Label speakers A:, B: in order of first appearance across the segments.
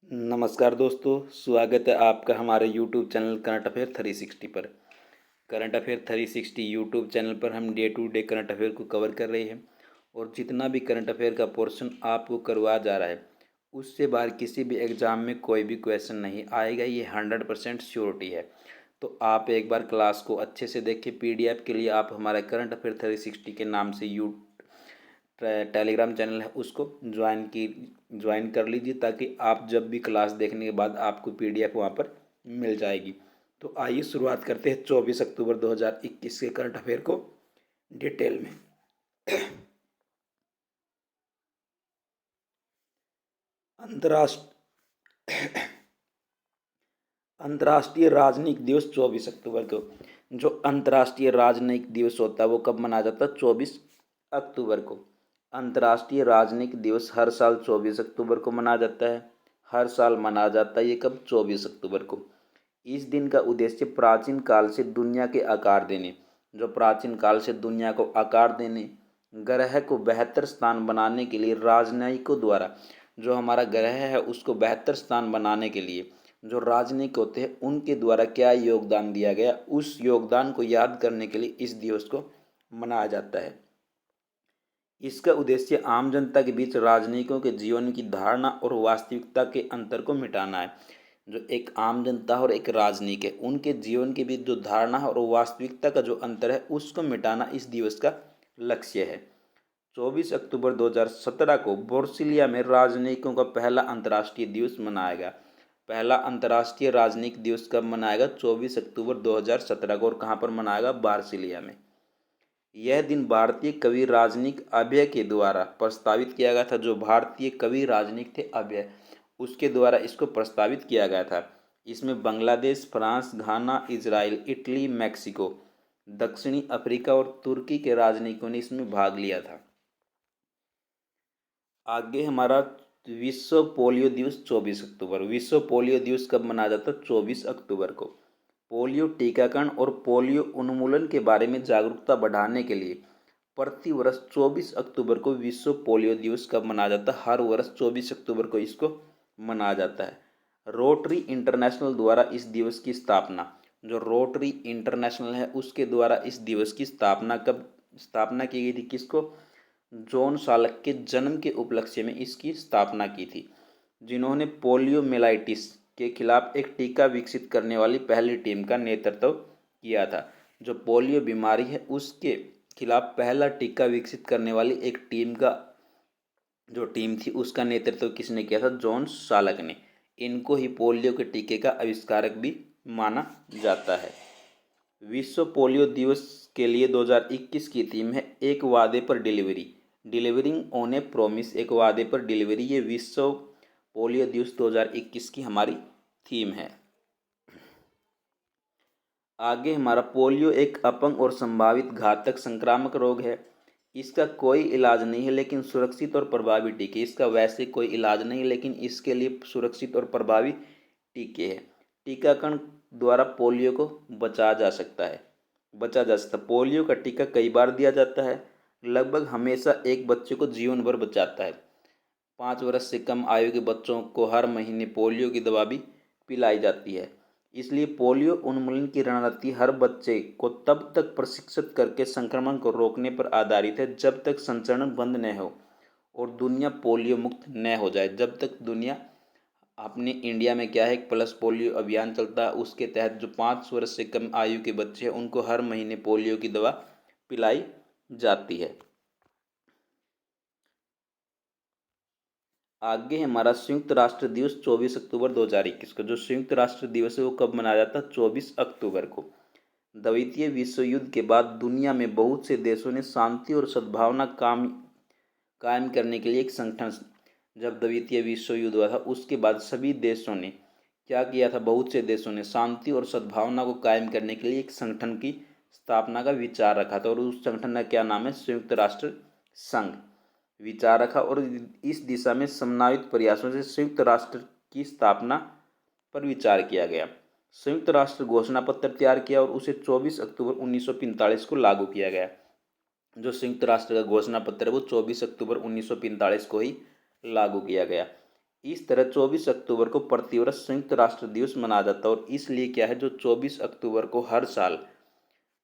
A: नमस्कार दोस्तों, स्वागत है आपका हमारे यूट्यूब चैनल करंट अफेयर 360 पर। करंट अफेयर 360 यूट्यूब चैनल पर हम day to day current affair को कवर कर रहे हैं और जितना भी करंट अफेयर का पोर्शन आपको करवाया जा रहा है उससे बाहर किसी भी एग्ज़ाम में कोई भी क्वेश्चन नहीं आएगा, ये 100% श्योरिटी है। तो आप एक बार क्लास को अच्छे से देखें। PDF के लिए आप हमारा करंट अफेयर 360 के नाम से टेलीग्राम चैनल है उसको ज्वाइन कर लीजिए, ताकि आप जब भी क्लास देखने के बाद आपको PDF वहाँ पर मिल जाएगी। तो आइए शुरुआत करते हैं 24 अक्टूबर 2021 के करंट अफेयर को डिटेल में। अंतर्राष्ट्रीय राजनयिक दिवस 24 अक्टूबर को। जो अंतर्राष्ट्रीय राजनयिक दिवस होता है वो कब मनाया जाता है? 24 अक्टूबर को। अंतर्राष्ट्रीय राजनयिक दिवस हर साल 24 अक्टूबर को मनाया जाता है। हर साल मनाया जाता है ये कब? 24 अक्टूबर को। इस दिन का उद्देश्य प्राचीन काल से दुनिया के आकार देने, जो प्राचीन काल से दुनिया को आकार देने, ग्रह को बेहतर स्थान बनाने के लिए राजनयिकों द्वारा, जो हमारा ग्रह है उसको बेहतर स्थान बनाने के लिए जो राजनयिक होते हैं उनके द्वारा क्या योगदान दिया गया, उस योगदान को याद करने के लिए इस दिवस को मनाया जाता है। इसका उद्देश्य आम जनता के बीच राजनयिकों के जीवन की धारणा और वास्तविकता के अंतर को मिटाना है। जो एक आम जनता और एक राजनयिक है उनके जीवन के बीच जो धारणा और वास्तविकता का जो अंतर है उसको मिटाना इस दिवस का लक्ष्य है। 24 अक्टूबर 2017 को ब्रासीलिया में राजनयिकों का पहला अंतर्राष्ट्रीय दिवस मनाया गया। पहला अंतर्राष्ट्रीय राजनयिक दिवस कब मनाएगा? 24 अक्टूबर 2017 को। और कहाँ पर मनाएगा? ब्रासीलिया में। यह दिन भारतीय कवि राजनयिक अभय के द्वारा प्रस्तावित किया गया था। जो भारतीय कवि राजनयिक थे अभय, उसके द्वारा इसको प्रस्तावित किया गया था। इसमें बांग्लादेश, फ्रांस, घाना, इजराइल, इटली, मैक्सिको, दक्षिणी अफ्रीका और तुर्की के राजनयिकों ने इसमें भाग लिया था। आगे हमारा विश्व पोलियो दिवस 24 अक्टूबर। विश्व पोलियो दिवस कब मनाया जाता है? 24 अक्टूबर को। पोलियो टीकाकरण और पोलियो उन्मूलन के बारे में जागरूकता बढ़ाने के लिए प्रति वर्ष 24 अक्टूबर को विश्व पोलियो दिवस कब मनाया जाता है? हर वर्ष 24 अक्टूबर को इसको मनाया जाता है। रोटरी इंटरनेशनल द्वारा इस दिवस की स्थापना, जो रोटरी इंटरनेशनल है उसके द्वारा इस दिवस की स्थापना कब स्थापना की गई थी? किसको? जॉन साल्क के जन्म के उपलक्ष्य में इसकी स्थापना की थी, जिन्होंने पोलियोमेलाइटिस के खिलाफ एक टीका विकसित करने वाली पहली टीम का नेतृत्व किया था। जो पोलियो बीमारी है उसके खिलाफ पहला टीका विकसित करने वाली एक टीम थी उसका नेतृत्व किसने किया था? जॉन साल्क ने। इनको ही पोलियो के टीके का आविष्कारक भी माना जाता है। विश्व पोलियो दिवस के लिए 2021 की थीम है एक वादे पर delivery, delivering on A promise. एक वादे पर डिलीवरी, ये विश्व पोलियो दिवस 2021 की हमारी थीम है। आगे हमारा पोलियो एक अपंग और संभावित घातक संक्रामक रोग है। इसका कोई इलाज नहीं है लेकिन सुरक्षित और प्रभावी टीके। इसका वैसे कोई इलाज नहीं लेकिन इसके लिए सुरक्षित और प्रभावी टीके हैं। टीकाकरण द्वारा पोलियो को बचा जा सकता है। पोलियो का टीका कई बार दिया जाता है, लगभग हमेशा एक बच्चे को जीवन भर बचाता है। 5 वर्ष से कम आयु के बच्चों को हर महीने पोलियो की दवा भी पिलाई जाती है। इसलिए पोलियो उन्मूलन की रणनीति हर बच्चे को तब तक प्रशिक्षित करके संक्रमण को रोकने पर आधारित है जब तक संचरण बंद न हो और दुनिया पोलियो मुक्त न हो जाए। जब तक दुनिया, अपने इंडिया में क्या है, एक प्लस पोलियो अभियान चलता है, उसके तहत जो 5 वर्ष से कम आयु के बच्चे हैं उनको हर महीने पोलियो की दवा पिलाई जाती है। आगे हमारा संयुक्त राष्ट्र दिवस 24 अक्टूबर 2021 को। जो संयुक्त राष्ट्र दिवस है वो कब मनाया जाता है? 24 अक्टूबर को। द्वितीय विश्व युद्ध के बाद दुनिया में बहुत से देशों ने शांति और सद्भावना कायम करने के लिए एक संगठन, जब द्वितीय विश्व युद्ध हुआ था उसके बाद सभी देशों ने क्या किया था? बहुत से देशों ने शांति और सद्भावना को कायम करने के लिए एक संगठन की स्थापना का विचार रखा था और उस संगठन का क्या नाम है? संयुक्त राष्ट्र संघ विचार रखा और इस दिशा में समन्वित प्रयासों से संयुक्त राष्ट्र की स्थापना पर विचार किया गया। संयुक्त राष्ट्र घोषणा पत्र तैयार किया और उसे 24 अक्टूबर 1945 को लागू किया गया। जो संयुक्त राष्ट्र का घोषणा पत्र है वो 24 अक्टूबर 1945 को ही लागू किया गया। इस तरह 24 अक्टूबर को प्रतिवर्ष संयुक्त राष्ट्र दिवस मनाया जाता है और इसलिए क्या है जो 24 अक्टूबर को हर साल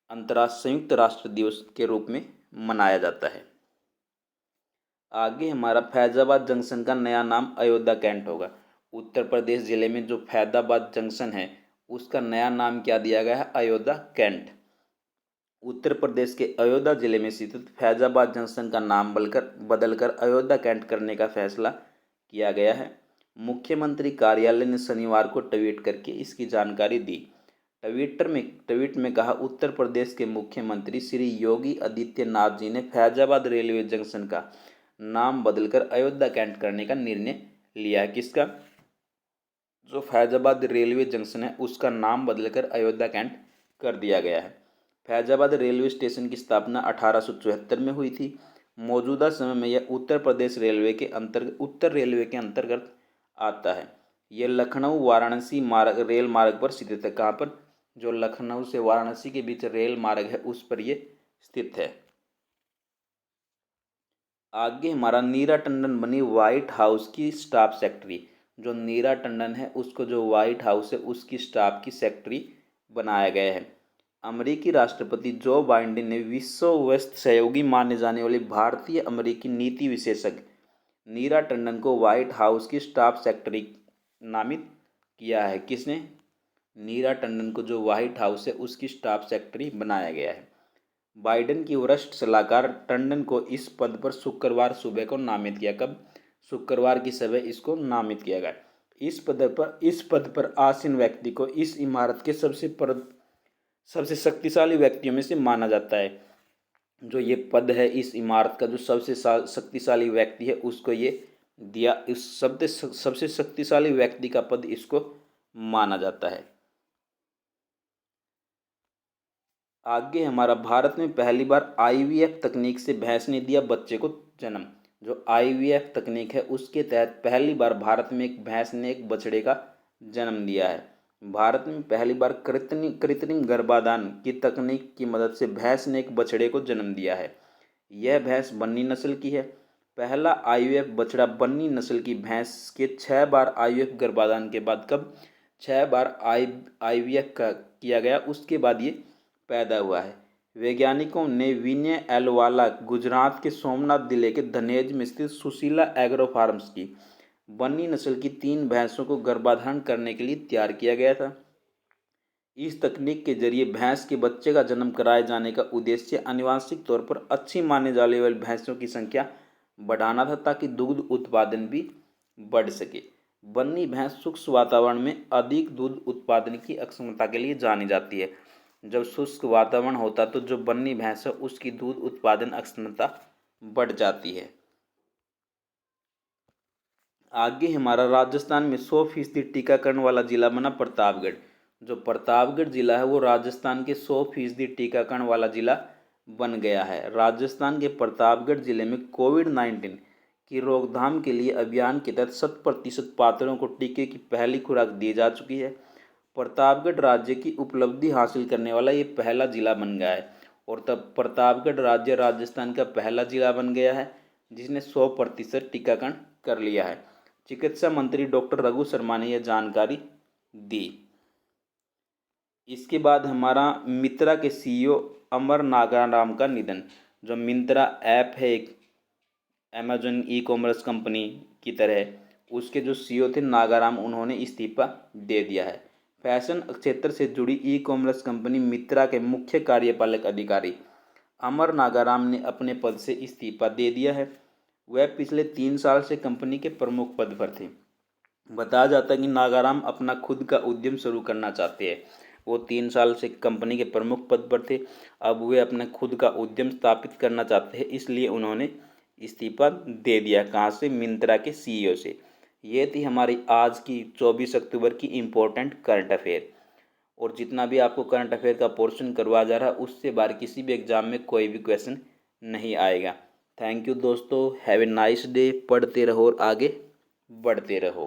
A: अंतर्राष्ट्रीय संयुक्त राष्ट्र दिवस के रूप में मनाया जाता है। आगे हमारा फैजाबाद जंक्शन का नया नाम अयोध्या कैंट होगा। उत्तर प्रदेश जिले में जो फैजाबाद जंक्शन है उसका नया नाम क्या दिया गया है? अयोध्या कैंट। उत्तर प्रदेश के अयोध्या जिले में स्थित फैजाबाद जंक्शन का नाम बदलकर अयोध्या कैंट करने का फैसला किया गया है। मुख्यमंत्री कार्यालय ने शनिवार को ट्वीट करके इसकी जानकारी दी। ट्वीट में कहा, उत्तर प्रदेश के मुख्यमंत्री श्री योगी आदित्यनाथ जी ने फैजाबाद रेलवे जंक्शन का नाम बदलकर अयोध्या कैंट करने का निर्णय लिया है। किसका? जो फैजाबाद रेलवे जंक्शन है उसका नाम बदलकर अयोध्या कैंट कर दिया गया है। फैजाबाद रेलवे स्टेशन की स्थापना 1874 में हुई थी। मौजूदा समय में यह उत्तर रेलवे के अंतर्गत आता है। यह लखनऊ वाराणसी रेल मार्ग पर स्थित है। कहाँ पर? जो लखनऊ से वाराणसी के बीच रेल मार्ग है उस पर यह स्थित है। आगे हमारा नीरा टंडन बनी व्हाइट हाउस की स्टाफ सेक्रेटरी। जो नीरा टंडन है उसको जो व्हाइट हाउस है उसकी स्टाफ की सेक्रेटरी बनाया गया है। अमेरिकी राष्ट्रपति जो बाइडेन ने विश्वस्त सहयोगी माने जाने वाले भारतीय अमेरिकी नीति विशेषज्ञ नीरा टंडन को व्हाइट हाउस की स्टाफ सेक्रेटरी नामित किया है। किसने? नीरा टंडन को जो व्हाइट हाउस है उसकी स्टाफ सेक्रेटरी बनाया गया है। बाइडेन की वरिष्ठ सलाहकार टंडन को इस पद पर शुक्रवार सुबह को नामित किया। कब? शुक्रवार की सुबह इसको नामित किया गया। इस पद पर आसीन व्यक्ति को इस इमारत के सबसे शक्तिशाली व्यक्तियों में से माना जाता है। जो ये पद है इस इमारत का जो सबसे शक्तिशाली व्यक्ति है उसको ये दिया, इस सबसे शक्तिशाली व्यक्ति का पद इसको माना जाता है। आगे हमारा भारत में पहली बार आईवीएफ तकनीक से भैंस ने दिया बच्चे को जन्म। जो आईवीएफ तकनीक है उसके तहत पहली बार भारत में एक भैंस ने एक बछड़े का जन्म दिया है। भारत में पहली बार कृत्रिम गर्भाधान की तकनीक की मदद से भैंस ने एक बछड़े को जन्म दिया है। यह भैंस बन्नी नस्ल की है। पहला आईवीएफ बछड़ा बन्नी नस्ल की भैंस के 6 बार आईवीएफ गर्भाधान के बाद, कब 6 बार आईवीएफ का किया गया उसके बाद ये पैदा हुआ है। वैज्ञानिकों ने विनय एलवाला गुजरात के सोमनाथ जिले के धनेज में स्थित सुशीला एग्रो फार्म्स की बन्नी नस्ल की 3 भैंसों को गर्भाधान करने के लिए तैयार किया गया था। इस तकनीक के जरिए भैंस के बच्चे का जन्म कराए जाने का उद्देश्य आनुवांशिक तौर पर अच्छी माने जाने वाली भैंसों की संख्या बढ़ाना था ताकि दुग्ध उत्पादन भी बढ़ सके। बन्नी भैंस शुष्क वातावरण में अधिक दूध उत्पादन की अक्षमता के लिए जानी जाती है। जब शुष्क वातावरण होता तो जो बन्नी भैंस है उसकी दूध उत्पादन अक्षमता बढ़ जाती है। आगे हमारा राजस्थान में 100% टीकाकरण वाला जिला बना प्रतापगढ़। जो प्रतापगढ़ जिला है वो राजस्थान के 100% टीकाकरण वाला जिला बन गया है। राजस्थान के प्रतापगढ़ जिले में कोविड-19 की रोकथाम के लिए अभियान के तहत 100% पात्रों को टीके की पहली खुराक दी जा चुकी है। प्रतापगढ़ राज्य की उपलब्धि हासिल करने वाला ये पहला जिला बन गया है और तब प्रतापगढ़ राज्य राजस्थान का पहला जिला बन गया है जिसने 100% टीकाकरण कर लिया है। चिकित्सा मंत्री डॉक्टर रघु शर्मा ने यह जानकारी दी। इसके बाद हमारा मित्रा के सीईओ अमर नागाराम का निधन। जो मिंत्रा ऐप है एक अमेजन ई कॉमर्स कंपनी की तरह, उसके जो सीईओ थे नागाराम, उन्होंने इस्तीफा दे दिया है। फैशन क्षेत्र से जुड़ी ई कॉमर्स कंपनी मित्रा के मुख्य कार्यपालक अधिकारी अमर नागाराम ने अपने पद से इस्तीफा दे दिया है। वह पिछले 3 साल से कंपनी के प्रमुख पद पर थे। बताया जाता है कि नागाराम अपना खुद का उद्यम शुरू करना चाहते हैं। वो 3 साल से कंपनी के प्रमुख पद पर थे, अब वे अपना खुद का उद्यम स्थापित करना चाहते हैं, इसलिए उन्होंने इस्तीफा दे दिया। कहाँ से? मिंत्रा के सीईओ से। ये थी हमारी आज की 24 अक्टूबर की इम्पोर्टेंट करंट अफेयर। और जितना भी आपको करंट अफेयर का पोर्शन करवाया जा रहा है उससे बाहर किसी भी एग्जाम में कोई भी क्वेश्चन नहीं आएगा। थैंक यू दोस्तों, हैव ए नाइस डे। पढ़ते रहो और आगे बढ़ते रहो।